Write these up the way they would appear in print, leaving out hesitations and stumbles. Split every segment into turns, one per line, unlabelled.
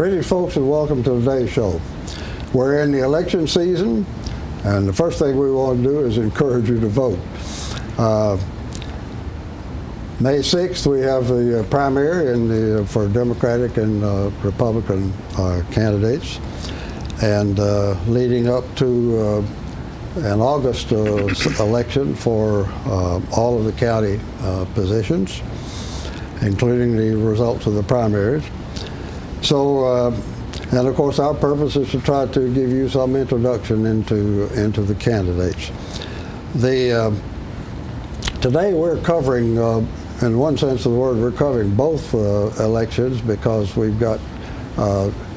Greetings, folks, and welcome to today's show. We're in the election season, and the first thing we want to do is encourage you to vote. May 6th, we have the primary for Democratic and Republican candidates, and leading up to an August election for all of the county positions, including the results of the primaries. So, and of course, our purpose is to try to give you some introduction into the candidates. Today we're covering, in one sense of the word, we're covering both elections, because we've got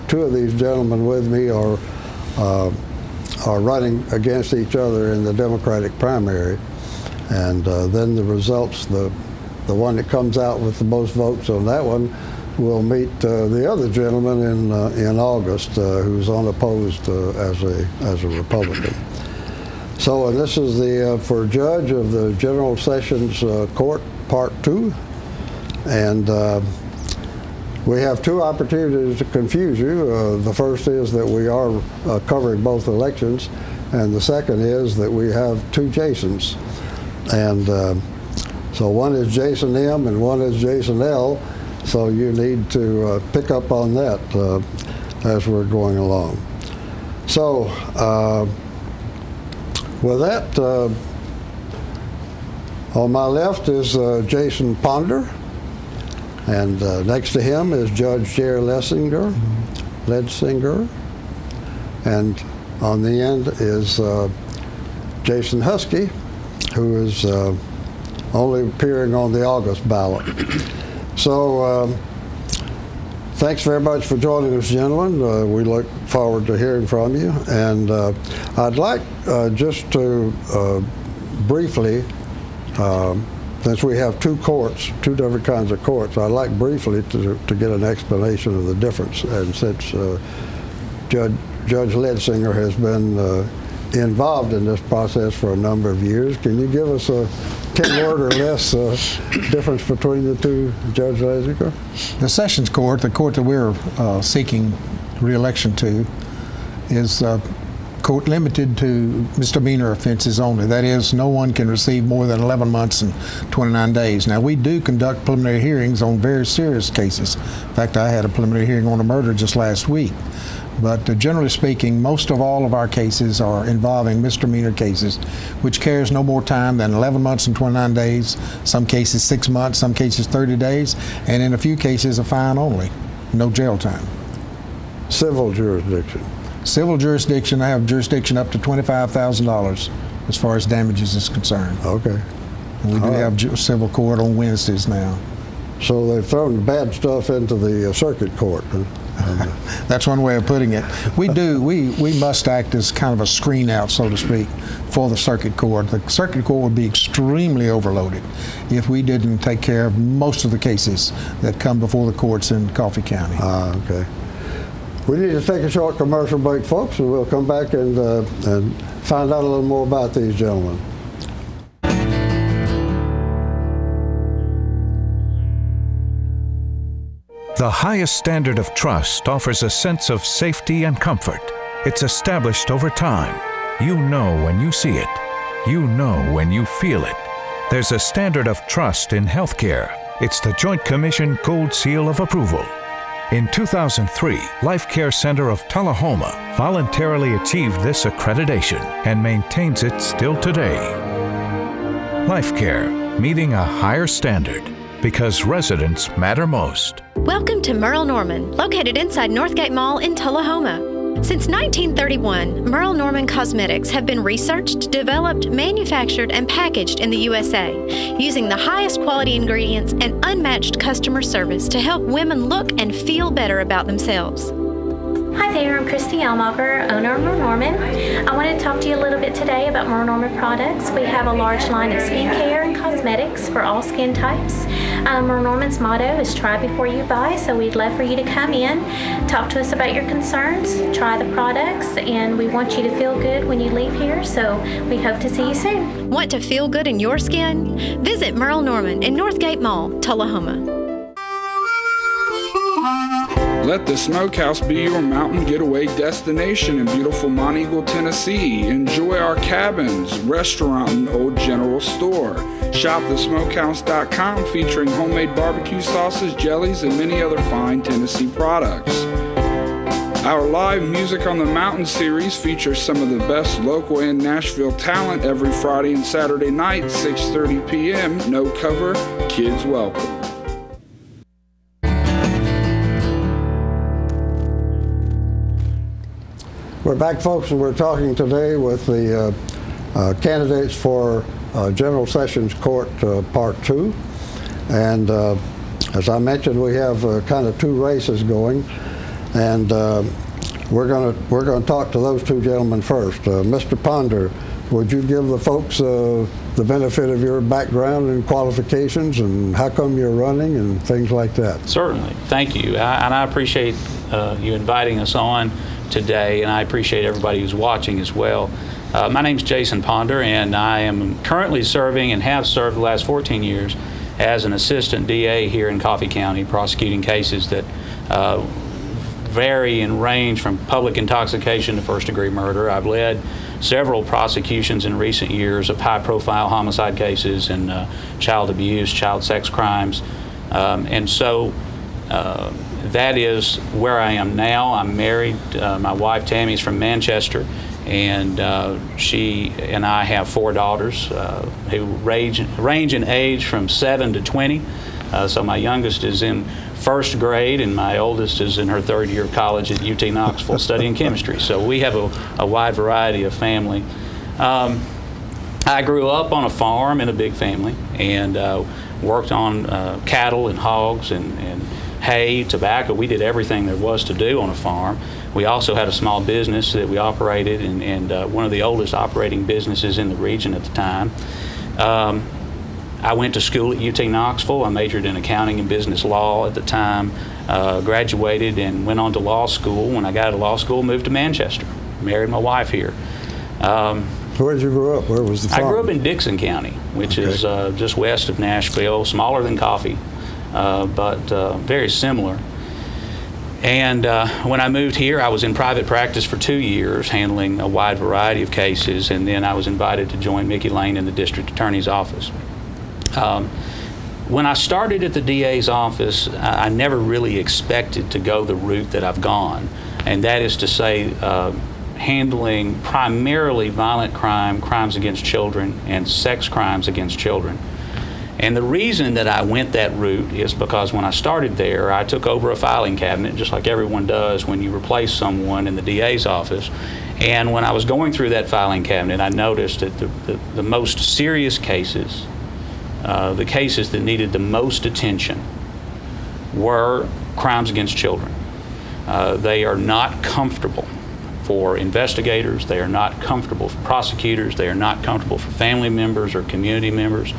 two of these gentlemen with me are running against each other in the Democratic primary, and then the results, the one that comes out with the most votes on that one will meet the other gentleman in August, who's unopposed as a Republican. So, and this is the for judge of the General Sessions Court, Part 2, and we have two opportunities to confuse you. The first is that we are covering both elections, and the second is that we have two Jasons, and so one is Jason M and one is Jason L. So you need to pick up on that as we're going along. So with that, on my left is Jason Ponder, and next to him is Judge Jerry Ledsinger, and on the end is Jason Husky, who is only appearing on the August ballot. So thanks very much for joining us, gentlemen. We look forward to hearing from you. And I'd like just to briefly, since we have two courts, two different kinds of courts, I'd like briefly to get an explanation of the difference. And since Judge Ledsinger has been involved in this process for a number of years, can you give us a 10-word or less difference between the two, Judge Ledsinger?
The Sessions Court, the court that we're seeking re-election to, is a court limited to misdemeanor offenses only. That is, no one can receive more than 11 months and 29 days. Now, we do conduct preliminary hearings on very serious cases. In fact, I had a preliminary hearing on a murder just last week. But generally speaking, most of all of our cases are involving misdemeanor cases, which carries no more time than 11 months and 29 days, some cases 6 months, some cases 30 days, and in a few cases a fine only, no jail time.
Civil jurisdiction.
Civil jurisdiction, I have jurisdiction up to $25,000 as far as damages is concerned.
Okay.
And we do have civil court on Wednesdays now.
So they've thrown bad stuff into the circuit court.
That's one way of putting it. We must act as kind of a screen out, so to speak, for the circuit court. The circuit court would be extremely overloaded if we didn't take care of most of the cases that come before the courts in Coffee County.
Okay. We need to take a short commercial break, folks, and we'll come back and find out a little more about these gentlemen.
The highest standard of trust offers a sense of safety and comfort. It's established over time. You know when you see it. You know when you feel it. There's a standard of trust in healthcare. It's the Joint Commission Gold Seal of Approval. In 2003, Life Care Center of Tullahoma voluntarily achieved this accreditation and maintains it still today. Life Care, meeting a higher standard, because residents matter most.
Welcome to Merle Norman, located inside Northgate Mall in Tullahoma. Since 1931, Merle Norman Cosmetics have been researched, developed, manufactured, and packaged in the USA, using the highest quality ingredients and unmatched customer service to help women look and feel better about themselves.
Hi there, I'm Christy Almacher, owner of Merle Norman. I want to talk to you a little bit today about Merle Norman products. We have a large line of skincare and cosmetics for all skin types. Merle Norman's motto is try before you buy, so we'd love for you to come in, talk to us about your concerns, try the products, and we want you to feel good when you leave here, so we hope to see you soon.
Want to feel good in your skin? Visit Merle Norman in Northgate Mall, Tullahoma.
Let the Smokehouse be your mountain getaway destination in beautiful Mont Eagle, Tennessee. Enjoy our cabins, restaurant, and old general store. Shop thesmokehouse.com featuring homemade barbecue sauces, jellies, and many other fine Tennessee products. Our live Music on the Mountain series features some of the best local and Nashville talent every Friday and Saturday night, 6:30 p.m. No cover, kids welcome.
We're back, folks, and we're talking today with the candidates for General Sessions Court Part 2. And as I mentioned, we have kind of two races going. And we're going to talk to those two gentlemen first. Mr. Ponder, would you give the folks the benefit of your background and qualifications and how come you're running and things like that?
Certainly. Thank you. And I appreciate you inviting us on today, and I appreciate everybody who's watching as well. My name's Jason Ponder, and I am currently serving and have served the last 14 years as an assistant DA here in Coffee County, prosecuting cases that vary and range from public intoxication to first-degree murder. I've led several prosecutions in recent years of high-profile homicide cases and child abuse, child sex crimes, and so that is where I am now. I'm married. My wife Tammy is from Manchester, and she and I have 4 daughters who range in age from 7 to 20. So my youngest is in first grade, and my oldest is in her 3rd year of college at UT Knoxville studying chemistry. So we have a wide variety of family. I grew up on a farm in a big family, and worked on cattle and hogs and hay, tobacco. We did everything there was to do on a farm. We also had a small business that we operated, and one of the oldest operating businesses in the region at the time. I went to school at UT Knoxville. I majored in accounting and business law at the time, graduated and went on to law school. When I got out of law school, moved to Manchester, married my wife here.
Where did you grow up? Where was the farm?
I grew up in Dixon County, which is just west of Nashville, smaller than Coffee, but very similar. And when I moved here, I was in private practice for 2 years, handling a wide variety of cases, and then I was invited to join Mickey Lane in the district attorney's office. When I started at the DA's office, I never really expected to go the route that I've gone, and that is to say handling primarily violent crime, crimes against children, and sex crimes against children. And the reason that I went that route is because when I started there, I took over a filing cabinet, just like everyone does when you replace someone in the DA's office. And when I was going through that filing cabinet, I noticed that the most serious cases, the cases that needed the most attention, were crimes against children. They are not comfortable for investigators. They are not comfortable for prosecutors. They are not comfortable for family members or community members.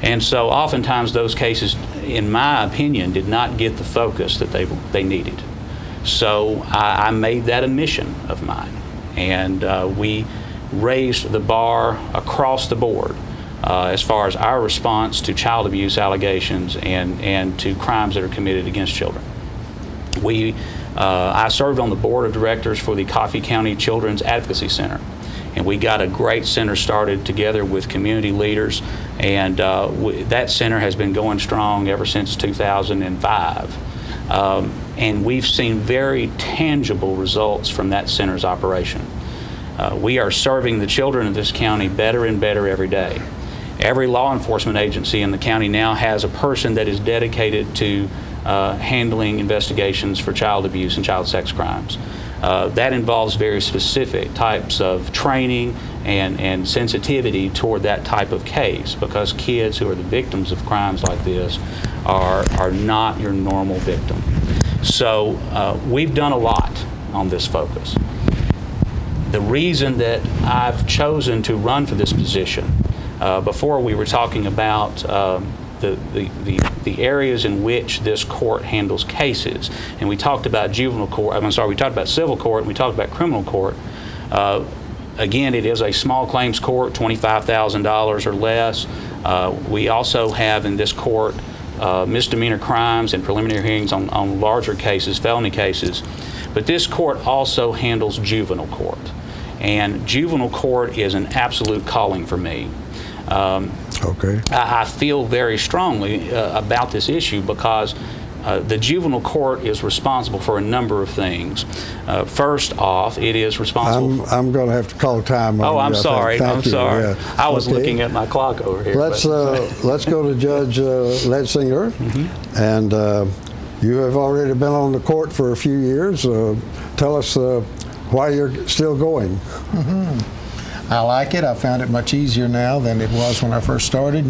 And so oftentimes those cases, in my opinion, did not get the focus that they needed. So I made that a mission of mine. And we raised the bar across the board as far as our response to child abuse allegations and to crimes that are committed against children. I served on the board of directors for the Coffee County Children's Advocacy Center, and we got a great center started together with community leaders, and that center has been going strong ever since 2005. And we've seen very tangible results from that center's operation. We are serving the children of this county better and better every day. Every law enforcement agency in the county now has a person that is dedicated to handling investigations for child abuse and child sex crimes. That involves very specific types of training and sensitivity toward that type of case, because kids who are the victims of crimes like this are not your normal victim. So we've done a lot on this focus. The reason that I've chosen to run for this position, before we were talking about the areas in which this court handles cases, and we talked about juvenile court, we talked about civil court, and we talked about criminal court. Again, it is a small claims court, $25,000 or less. We also have in this court misdemeanor crimes and preliminary hearings on larger cases, felony cases. But this court also handles juvenile court. And juvenile court is an absolute calling for me.
Okay.
I feel very strongly about this issue because the juvenile court is responsible for a number of things. First off, it is responsible.
I'm going to have to call time on
Oh, I'm
you,
sorry. I'm sorry.
Yeah.
I was looking at my clock over here.
Let's go to Judge Letzinger, and you have already been on the court for a few years. Tell us why you're still going.
I like it. I found it much easier now than it was when I first started.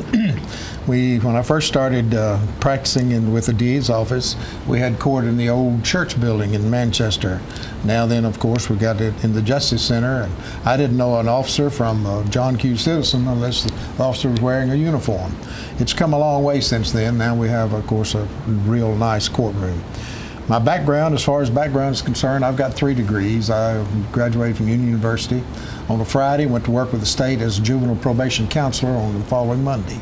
When I first started practicing with the DA's office, we had court in the old church building in Manchester. Now then, of course, we got it in the Justice Center, and I didn't know an officer from John Q. Citizen unless the officer was wearing a uniform. It's come a long way since then. Now we have, of course, a real nice courtroom. My background, as far as background is concerned, I've got 3 degrees. I graduated from Union University on a Friday, went to work with the state as a juvenile probation counselor on the following Monday.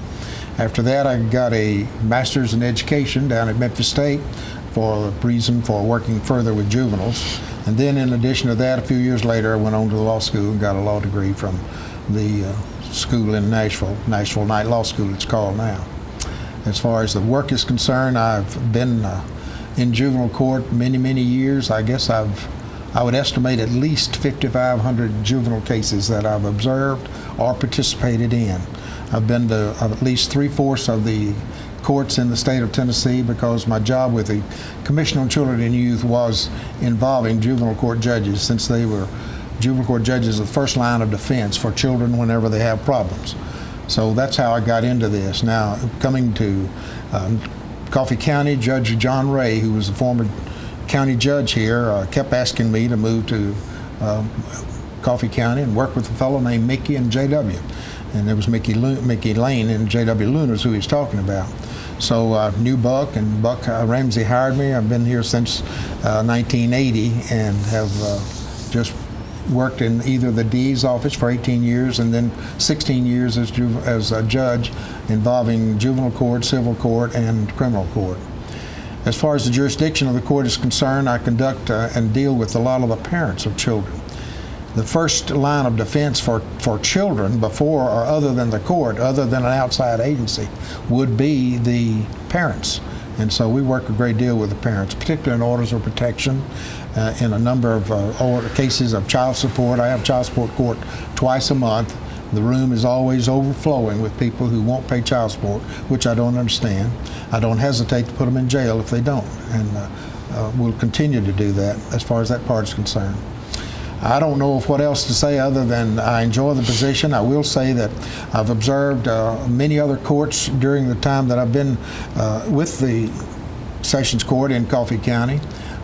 After that, I got a master's in education down at Memphis State for a reason for working further with juveniles. And then in addition to that, a few years later, I went on to the law school and got a law degree from the school in Nashville Knight Law School, it's called now. As far as the work is concerned, I've been in juvenile court many years. I guess I would estimate at least 5,500 juvenile cases that I've observed or participated in. I've been to at least 3/4 of the courts in the state of Tennessee because my job with the Commission on Children and Youth was involving juvenile court judges, since they were juvenile court judges the first line of defense for children whenever they have problems. So that's how I got into this. Now, coming to Coffee County, Judge John Ray, who was the former county judge here, kept asking me to move to Coffee County and work with a fellow named Mickey and J.W. And there was Mickey Lane and J.W. Luna is who he's talking about. So I knew Buck, and Buck Ramsey hired me. I've been here since 1980 and have just worked in either the DA's office for 18 years and then 16 years as a judge involving juvenile court, civil court, and criminal court. As far as the jurisdiction of the court is concerned, I conduct and deal with a lot of the parents of children. The first line of defense for children before or other than the court, other than an outside agency, would be the parents. And so we work a great deal with the parents, particularly in orders of protection, in a number of cases of child support. I have child support court twice a month. The room is always overflowing with people who won't pay child support, which I don't understand. I don't hesitate to put them in jail if they don't, and we'll continue to do that as far as that part is concerned. I don't know of what else to say other than I enjoy the position. I will say that I've observed many other courts during the time that I've been with the Sessions Court in Coffee County.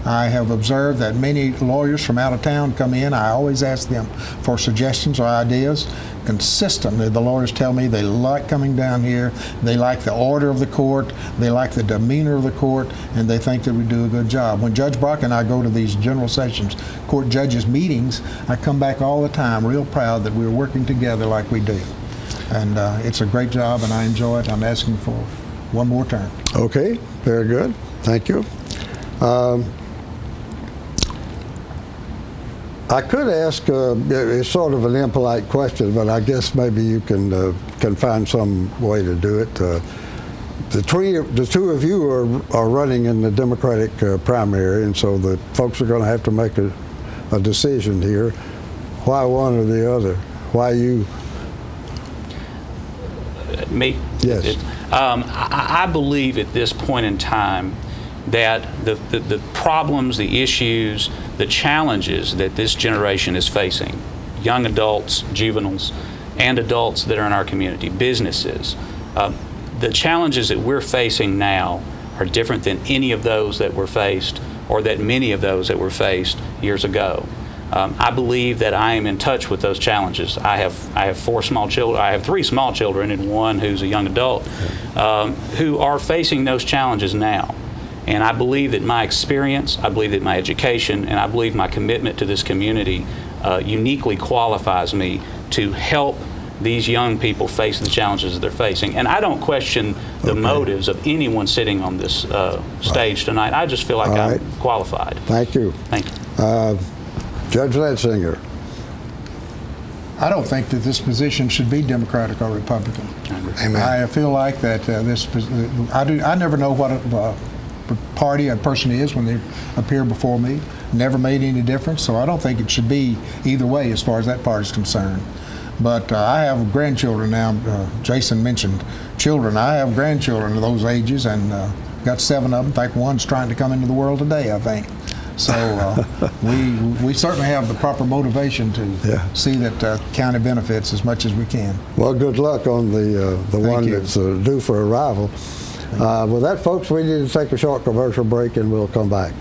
I have observed that many lawyers from out of town come in. I always ask them for suggestions or ideas. Consistently, the lawyers tell me they like coming down here, they like the order of the court, they like the demeanor of the court, and they think that we do a good job. When Judge Brock and I go to these General Sessions Court judges meetings, I come back all the time real proud that we're working together like we do. And it's a great job, and I enjoy it. I'm asking for one more term.
Okay, very good. Thank you. I could ask, it's sort of an impolite question, but I guess maybe you can find some way to do it. The two of you are running in the Democratic primary, and so the folks are going to have to make a decision here. Why one or the other? Why you?
Me?
Yes.
I believe at this point in time that the problems, the issues, the challenges that this generation is facing, young adults, juveniles, and adults that are in our community, businesses, the challenges that we're facing now are different than any of those that were faced, or that many of those that were faced years ago. I believe that I am in touch with those challenges. I have 4 small children. I have 3 small children and 1 who's a young adult who are facing those challenges now. And I believe that my experience, I believe that my education, and I believe my commitment to this community uniquely qualifies me to help these young people face the challenges that they're facing. And I don't question the motives of anyone sitting on this stage tonight. I just feel like I'm qualified.
Thank you.
Thank you.
Judge Ledsinger.
I don't think that this position should be Democratic or Republican.
Amen.
I feel like that I never know what a party a person is when they appear before me. Never made any difference, so I don't think it should be either way as far as that part is concerned. But I have grandchildren now. Jason mentioned children. I have grandchildren of those ages, and got 7 of them. In fact, one's trying to come into the world today, I think. So we certainly have the proper motivation to see that county benefits as much as we can.
Well, good luck on the one that's due for arrival. With that, folks, we need to take a short commercial break, and we'll come back.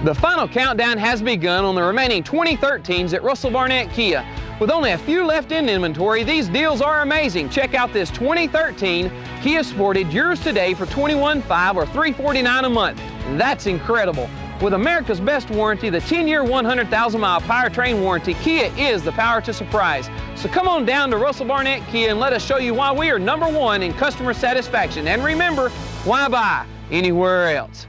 The final countdown has begun on the remaining 2013s at Russell Barnett Kia. With only a few left in inventory, these deals are amazing. Check out this 2013 Kia Sportage, yours today for $21,500 or $349 a month. That's incredible. With America's best warranty, the 10-year, 100,000-mile powertrain warranty, Kia is the power to surprise. So come on down to Russell Barnett Kia and let us show you why we are #1 in customer satisfaction. And remember, why buy anywhere else?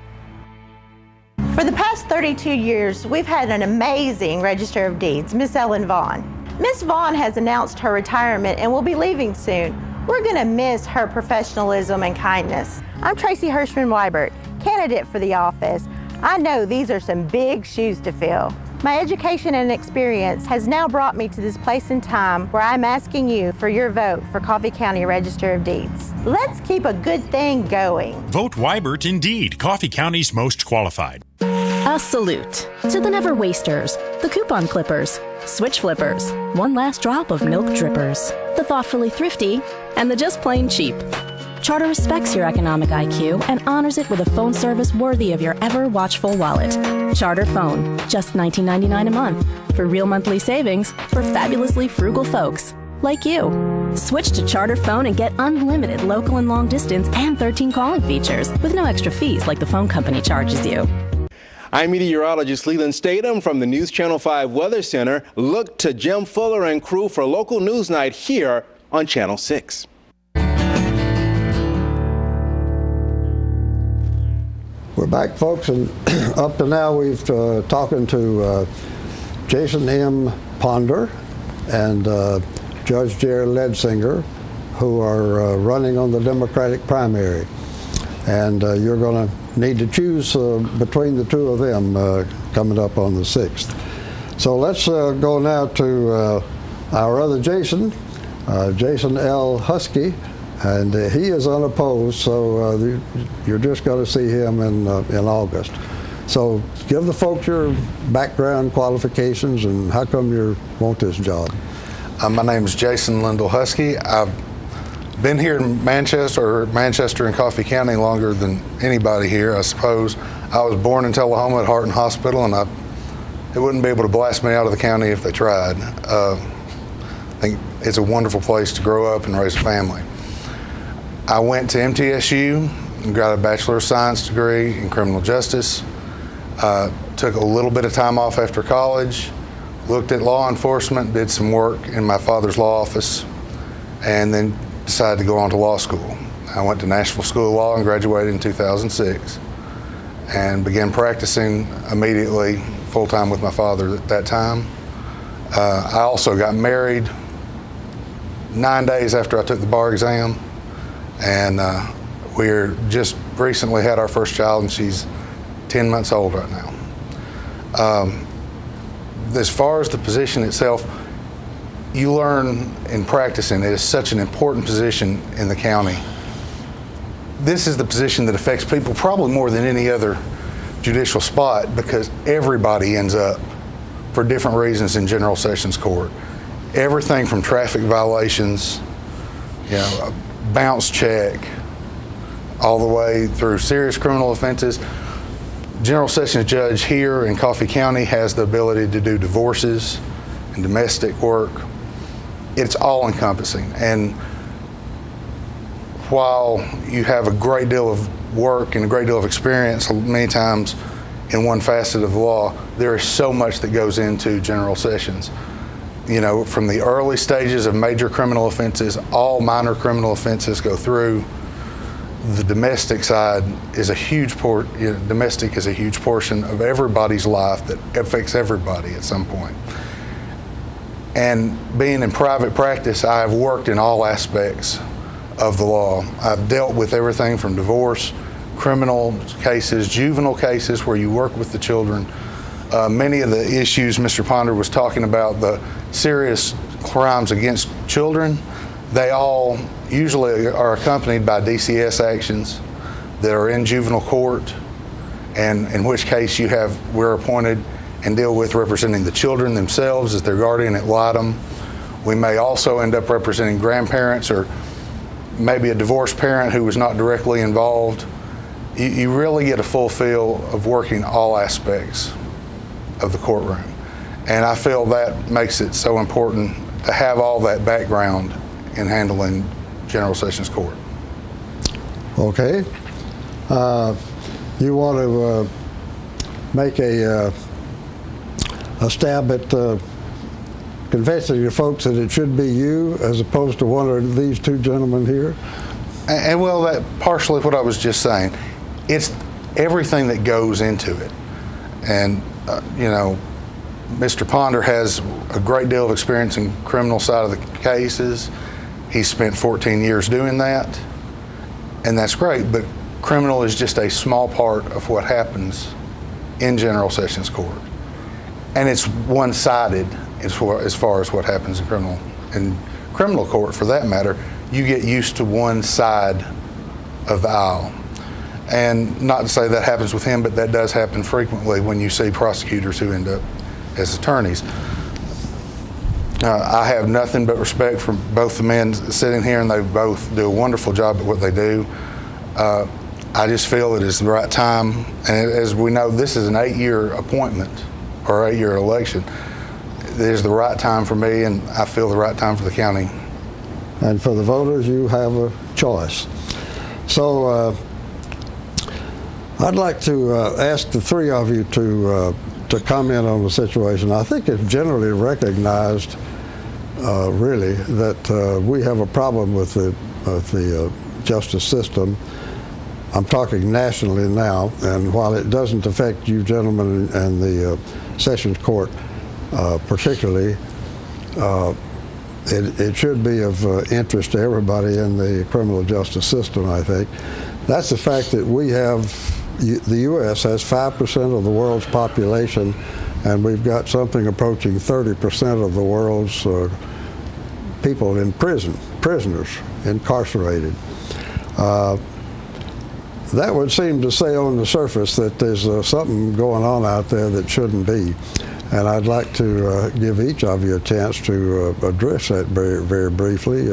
For the past 32 years, we've had an amazing Register of Deeds, Miss Ellen Vaughn. Miss Vaughn has announced her retirement and will be leaving soon. We're going to miss her professionalism and kindness. I'm Tracy Hirschman-Weibert, candidate for the office. I know these are some big shoes to fill. My education and experience has now brought me to this place and time where I'm asking you for your vote for Coffee County Register of Deeds. Let's keep a good thing going.
Vote Weibert indeed, Coffee County's most qualified.
A salute to the never wasters, the coupon clippers, switch flippers, one last drop of milk drippers, the thoughtfully thrifty, and the just plain cheap. Charter respects your economic IQ and honors it with a phone service worthy of your ever-watchful wallet. Charter Phone, just $19.99 a month, for real monthly savings for fabulously frugal folks like you. Switch to Charter Phone and get unlimited local and long distance and 13 calling features with no extra fees like the phone company charges you.
I'm meteorologist Leland Statham from the News Channel 5 Weather Center. Look to Jim Fuller and crew for local news night here on Channel 6.
We're back, folks, and up to now we've talking to Jason M. Ponder and Judge Jerry Ledsinger, who are running on the Democratic primary. And you're going to need to choose between the two of them coming up on the 6th. So let's go now to our other Jason, Jason L. Husky, and he is unopposed, so you're just going to see him in August. So give the folks your background, qualifications, and how come you want this job.
My name is Jason Lindell Husky. I've been here in Manchester and Coffee County longer than anybody here, I suppose. I was born in Tullahoma at Harton Hospital, and they wouldn't be able to blast me out of the county if they tried. I think it's a wonderful place to grow up and raise a family. I went to MTSU and got a Bachelor of Science degree in criminal justice. Took a little bit of time off after college, looked at law enforcement, did some work in my father's law office, and then decided to go on to law school. I went to Nashville School of Law and graduated in 2006 and began practicing immediately full-time with my father at that time. I also got married 9 days after I took the bar exam, and we're just recently had our first child, and she's 10 months old right now. As far as the position itself, you learn in practicing it is such an important position in the county. This is the position that affects people probably more than any other judicial spot, because everybody ends up for different reasons in General Sessions Court. Everything from traffic violations, a bounce check, all the way through serious criminal offenses. General Sessions Judge here in Coffee County has the ability to do divorces and domestic work. It's all encompassing, and while you have a great deal of work and a great deal of experience, many times in one facet of the law, there is so much that goes into general sessions. You know, from the early stages of major criminal offenses, all minor criminal offenses go through. The domestic side is a huge domestic is a huge portion of everybody's life that affects everybody at some point. And being in private practice, I have worked in all aspects of the law. I've dealt with everything from divorce, criminal cases, juvenile cases where you work with the children. Many of the issues Mr. Ponder was talking about, the serious crimes against children, they all usually are accompanied by DCS actions that are in juvenile court, and in which case we're appointed and deal with representing the children themselves as their guardian ad litem. We may also end up representing grandparents or maybe a divorced parent who was not directly involved. You really get a full feel of working all aspects of the courtroom. And I feel that makes it so important to have all that background in handling General Sessions Court.
Okay. You want to make a stab at convincing the folks that it should be you as opposed to one of these two gentlemen here?
And well, that partially what I was just saying. It's everything that goes into it. And, you know, Mr. Ponder has a great deal of experience in criminal side of the cases. He spent 14 years doing that, and that's great, but criminal is just a small part of what happens in General Sessions Court. And it's one-sided as far as what happens in criminal court, for that matter. You get used to one side of the aisle. And not to say that happens with him, but that does happen frequently when you see prosecutors who end up as attorneys. I have nothing but respect for both the men sitting here, and they both do a wonderful job at what they do. I just feel it is the right time, and as we know, this is an 8-year appointment or 8-year election. It is the right time for me, and I feel the right time for the county.
And for the voters, you have a choice. So I'd like to ask the three of you to comment on the situation. I think it's generally recognized, really, that we have a problem with the justice system. I'm talking nationally now, and while it doesn't affect you gentlemen and the Sessions Court particularly, it should be of interest to everybody in the criminal justice system, I think. That's the fact that we have, the U.S. has 5% of the world's population, and we've got something approaching 30% of the world's people in prison, prisoners, incarcerated. That would seem to say on the surface that there's something going on out there that shouldn't be. And I'd like to give each of you a chance to address that very, very briefly.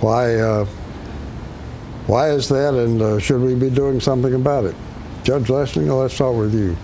Why is that, and should we be doing something about it? Judge Lessing, let's start with you.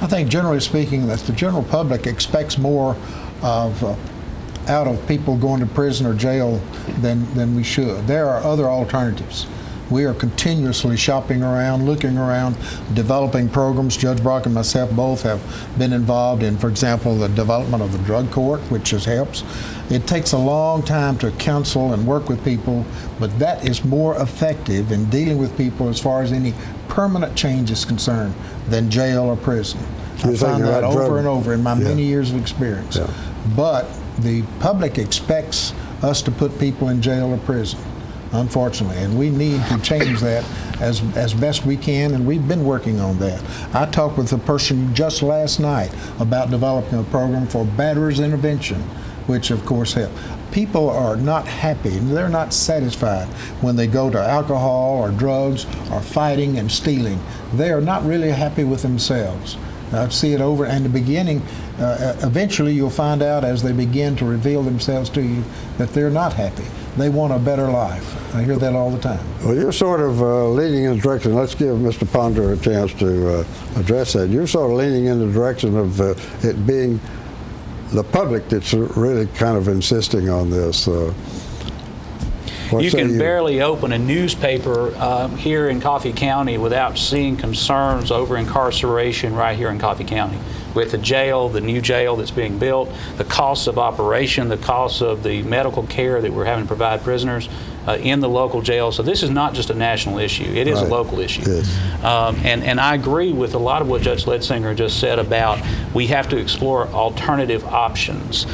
I think generally speaking that the general public expects more out of people going to prison or jail than we should. There are other alternatives. We are continuously shopping around, looking around, developing programs. Judge Brock and myself both have been involved in, for example, the development of the drug court, which helps. It takes a long time to counsel and work with people, but that is more effective in dealing with people as far as any permanent change is concerned than jail or prison. I found that over and over in my many years of experience. Yeah. But the public expects us to put people in jail or prison, unfortunately, and we need to change that as best we can, and we've been working on that. I talked with a person just last night about developing a program for batterers intervention, which of course helps. People are not happy, they're not satisfied when they go to alcohol or drugs or fighting and stealing. They are not really happy with themselves. I see it over, and the beginning, eventually you'll find out as they begin to reveal themselves to you that they're not happy. They want a better life. I hear that all the time.
Well, you're sort of leaning in the direction, let's give Mr. Ponder a chance to address that. You're sort of leaning in the direction of it being the public that's really kind of insisting on this.
You can barely open a newspaper here in Coffee County without seeing concerns over incarceration right here in Coffee County. With the jail, the new jail that's being built, the costs of operation, the costs of the medical care that we're having to provide prisoners in the local jail. So this is not just a national issue. It is a local issue.
Yes.
And I agree with a lot of what Judge Ledsinger just said about we have to explore alternative options,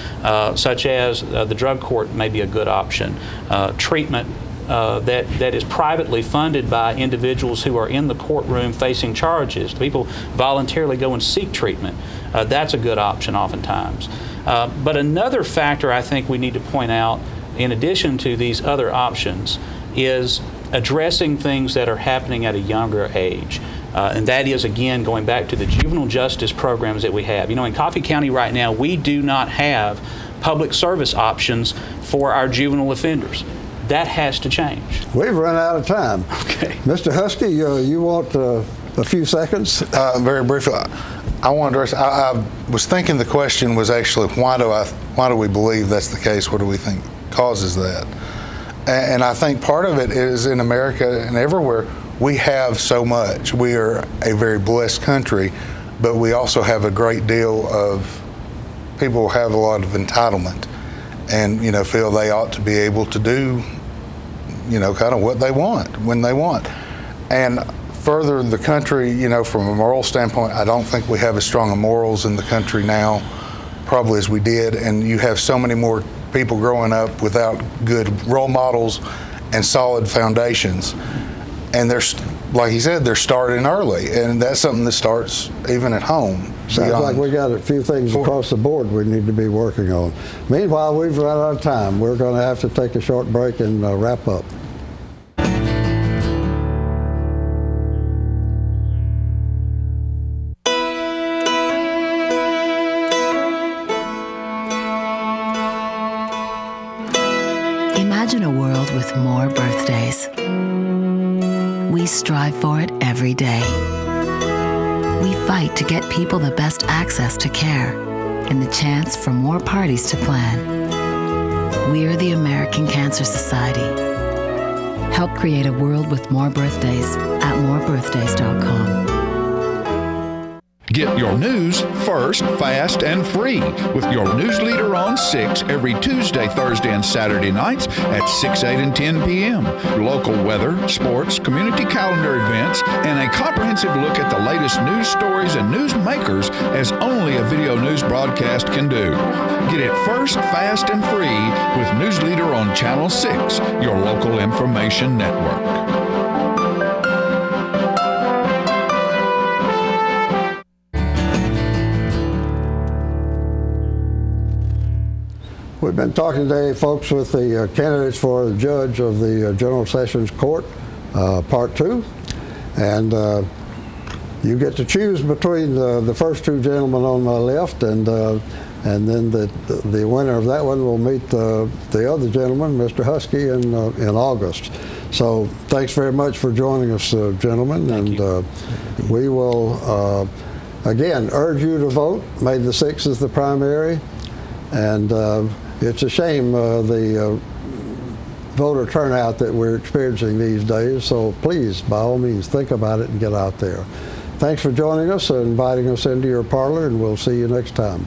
such as the drug court may be a good option, treatment that is privately funded by individuals who are in the courtroom facing charges. People voluntarily go and seek treatment. That's a good option oftentimes. But another factor I think we need to point out, in addition to these other options, is addressing things that are happening at a younger age. And that is, again, going back to the juvenile justice programs that we have. You know, in Coffee County right now, we do not have public service options for our juvenile offenders. That has to change.
We've run out of time.
Okay.
Mr. Husky, you want a few seconds?
Very briefly, I want to address. I was thinking the question was actually why do we believe that's the case? What do we think causes that? And I think part of it is in America and everywhere we have so much. We are a very blessed country, but we also have a great deal of people who have a lot of entitlement, and feel they ought to be able to do kind of what they want when they want. And further, the country, from a moral standpoint, I don't think we have as strong of morals in the country now probably as we did, and you have so many more people growing up without good role models and solid foundations. And they're, like he said, they're starting early, and that's something that starts even at home.
Sounds like we got a few things across the board we need to be working on. Meanwhile, we've run out of time. We're going to have to take a short break and wrap up.
Imagine a world with more birthdays. We strive for it every day. We fight to get people the best access to care and the chance for more parties to plan. We're the American Cancer Society. Help create a world with more birthdays at morebirthdays.com.
Get your news first, fast, and free with your news leader on 6 every Tuesday, Thursday, and Saturday nights at 6, 8, and 10 p.m. Local weather, sports, community calendar events, and a comprehensive look at the latest news stories and news makers as only a video news broadcast can do. Get it first, fast, and free with News Leader on Channel 6, your local information network.
We've been talking today, folks, with the candidates for the judge of the General Sessions Court, Part 2. And you get to choose between the first two gentlemen on my left, and then the winner of that one will meet the other gentleman, Mr. Husky, in August. So thanks very much for joining us, gentlemen.
Thank you.
We will, again, urge you to vote. May the 6th is the primary. And it's a shame the voter turnout that we're experiencing these days, so please, by all means, think about it and get out there. Thanks for joining us and inviting us into your parlor, and we'll see you next time.